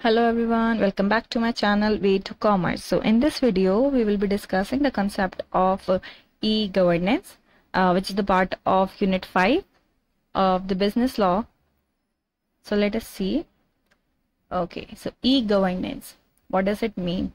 Hello everyone, welcome back to my channel Way to Commerce. So in this video we will be discussing the concept of e-governance, which is the part of unit 5 of the business law. So let us see. Okay, so e-governance, what does it mean?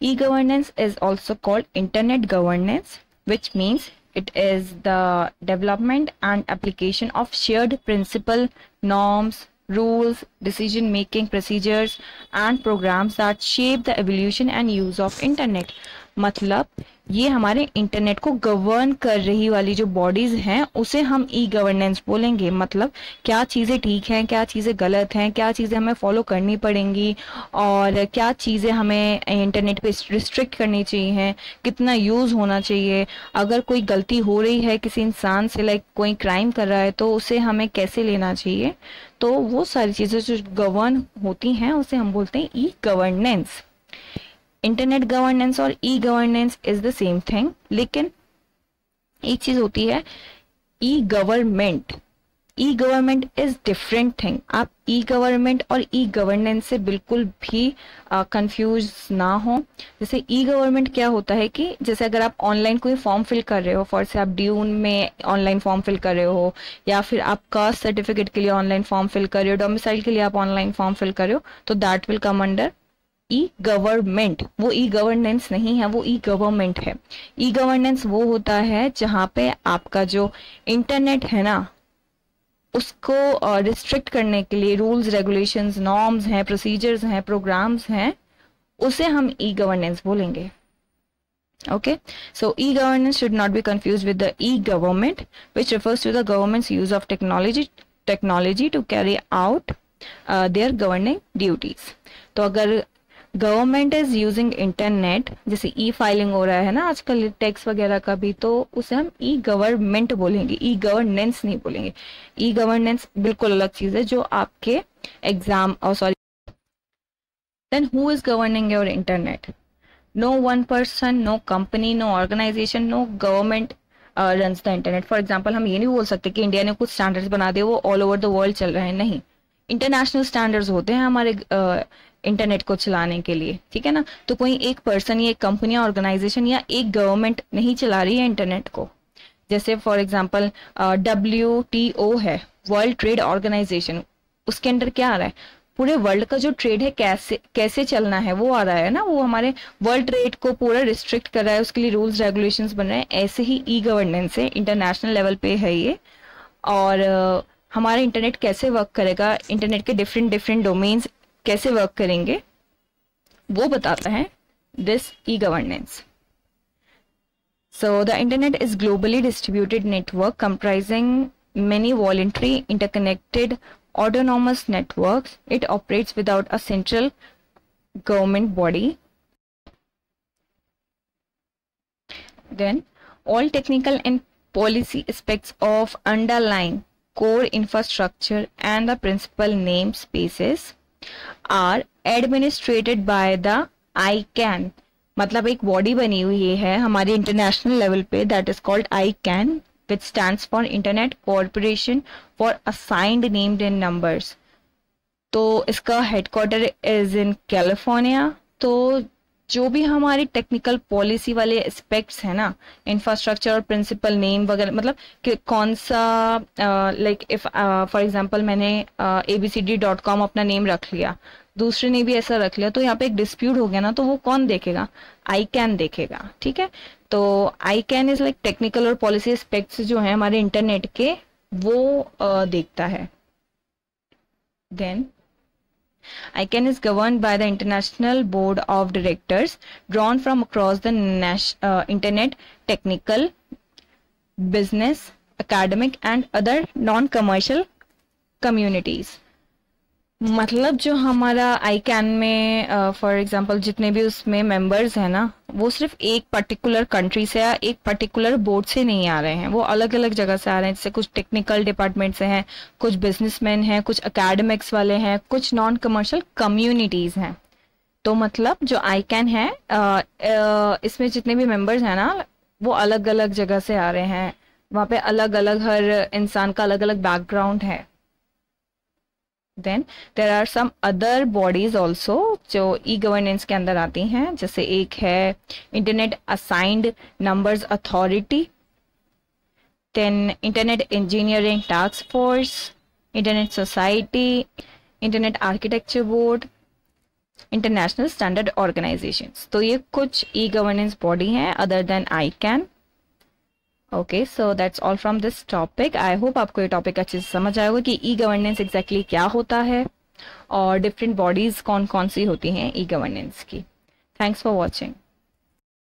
E-governance is also called internet governance, which means it is the development and application of shared principle, norms, rules, decision making procedures and programs that shape the evolution and use of internet. मतलब ये हमारे internet को govern कर रही वाली जो bodies हैं उसे हम ई गवर्नेंस बोलेंगे। मतलब क्या चीज़ें ठीक हैं, क्या चीज़ें गलत हैं, क्या चीज़ें हमें फॉलो करनी पड़ेंगी और क्या चीज़ें हमें इंटरनेट पे रिस्ट्रिक्ट करनी चाहिए, कितना यूज़ होना चाहिए, अगर कोई गलती हो रही है किसी इंसान से, लाइक कोई क्राइम कर रहा है तो उसे हमें कैसे लेना चाहिए। तो वो सारी चीज़ें जो गवर्न होती हैं उसे हम बोलते हैं ई गवर्नेंस। इंटरनेट गवर्नेंस और e governance is the same thing, लेकिन एक चीज होती है e government. E government is different thing. आप ई गवर्नमेंट और ई गवर्नेंस से बिल्कुल भी कंफ्यूज ना हो। जैसे ई गवर्नमेंट क्या होता है कि जैसे अगर आप ऑनलाइन कोई फॉर्म फिल कर रहे हो, फॉर से आप ड्यून में ऑनलाइन फॉर्म फिल कर रहे हो, या फिर आप कास्ट सर्टिफिकेट के लिए ऑनलाइन फॉर्म फिल कर रहे हो, डोमिसाइल के लिए आप ऑनलाइन फॉर्म फिल कर रहे हो, तो that will come under E government. वो ई गवर्नेंस नहीं है, वो ई गवर्नमेंट है। ई गवर्नेंस वो होता है जहां पे आपका जो इंटरनेट है ना उसको रिस्ट्रिक्ट करने के लिए रूल्स, रेगुलेशंस, नॉर्म्स हैं, प्रोसीजर्स हैं, प्रोग्राम्स हैं, उसे हम ई गवर्नेंस बोलेंगे। Okay, so e-governance should not be confused with the e-government, which refers to the government's use of technology to carry out their governing duties. तो अगर government is using internet, जैसे ई filing हो रहा है ना आजकल tax वगैरह का भी, तो उसे हम ई गवर्नमेंट बोलेंगे, ई गवर्नेंस नहीं बोलेंगे। ई गवर्नेंस बिल्कुल अलग चीज है जो आपके एग्जाम और sorry. Then who is governing your internet? No one person, no company, no organisation, no government runs the internet. For example हम ये नहीं बोल सकते कि इंडिया ने कुछ स्टैंडर्ड्स बना दिए वो ऑल ओवर द वर्ल्ड चल रहे हैं, नहीं। इंटरनेशनल स्टैंडर्ड्स होते हैं हमारे इंटरनेट को चलाने के लिए, ठीक है ना। तो कोई एक पर्सन या एक कंपनी, ऑर्गेनाइजेशन या एक गवर्नमेंट नहीं चला रही है इंटरनेट को। जैसे फॉर एग्जांपल WTO है, वर्ल्ड ट्रेड ऑर्गेनाइजेशन, उसके अंदर क्या आ रहा है? पूरे वर्ल्ड का जो ट्रेड है कैसे चलना है वो आ रहा है ना, वो हमारे वर्ल्ड ट्रेड को पूरा रिस्ट्रिक्ट कर रहा है, उसके लिए रूल्स रेगुलेशंस बन रहे हैं। ऐसे ही ई गवर्नेंस है, इंटरनेशनल लेवल पे है ये। और हमारा इंटरनेट कैसे वर्क करेगा, इंटरनेट के डिफरेंट डोमेन्स कैसे वर्क करेंगे, वो बताता है this e governance. So the internet is globally distributed network comprising many voluntary, interconnected, autonomous networks. It operates without a central government body. Then all technical and policy aspects of underlying core infrastructure and the principal namespaces are administrated by the ICANN. मतलब एक body बनी हुई है हमारी international level पे, that is called ICANN, which stands for internet corporation for assigned named in numbers. तो इसका headquarter is in California. तो जो भी हमारी टेक्निकल पॉलिसी वाले एस्पेक्ट्स हैं ना, इंफ्रास्ट्रक्चर और प्रिंसिपल नेम वगैरह, मतलब कि कौन सा, लाइक इफ फॉर एग्जांपल मैंने abcd.com अपना नेम रख लिया, दूसरे ने भी ऐसा रख लिया, तो यहाँ पे एक डिस्प्यूट हो गया ना, तो वो कौन देखेगा? ICANN देखेगा, ठीक है। तो ICANN इज लाइक टेक्निकल और पॉलिसी एस्पेक्ट्स जो है हमारे इंटरनेट के, वो देखता है। Then ICANN is governed by the International Board of Directors drawn from across the internet, technical, business, academic and other non-commercial communities. मतलब जो हमारा ICANN में फॉर एग्जांपल जितने भी उसमें मेंबर्स हैं ना, वो सिर्फ एक पर्टिकुलर कंट्री से या एक पर्टिकुलर बोर्ड से नहीं आ रहे हैं, वो अलग अलग जगह से आ रहे हैं। जैसे कुछ टेक्निकल डिपार्टमेंट से हैं, कुछ बिजनेसमैन हैं, कुछ एकेडमिक्स वाले हैं, कुछ नॉन कमर्शियल कम्युनिटीज हैं। तो मतलब जो ICANN है इसमें जितने भी मेंबर्स हैं ना, वो अलग अलग जगह से आ रहे हैं। वहाँ पे अलग अलग, हर इंसान का अलग अलग बैकग्राउंड है। Then there are some other bodies also जो ई गवर्नेंस के अंदर आती हैं, जैसे एक है internet assigned numbers authority, then internet engineering task force, internet society, internet architecture board, international standard organisations. तो ये कुछ ई गवर्नेंस बॉडी हैं other than ICANN। Okay, so that's all from this topic. I hope आपको ये topic अच्छे से समझ आएगा कि ई गवर्नेंस एग्जैक्टली क्या होता है और डिफरेंट बॉडीज कौन कौन सी होती हैं ई गवर्नेंस की। Thanks for watching.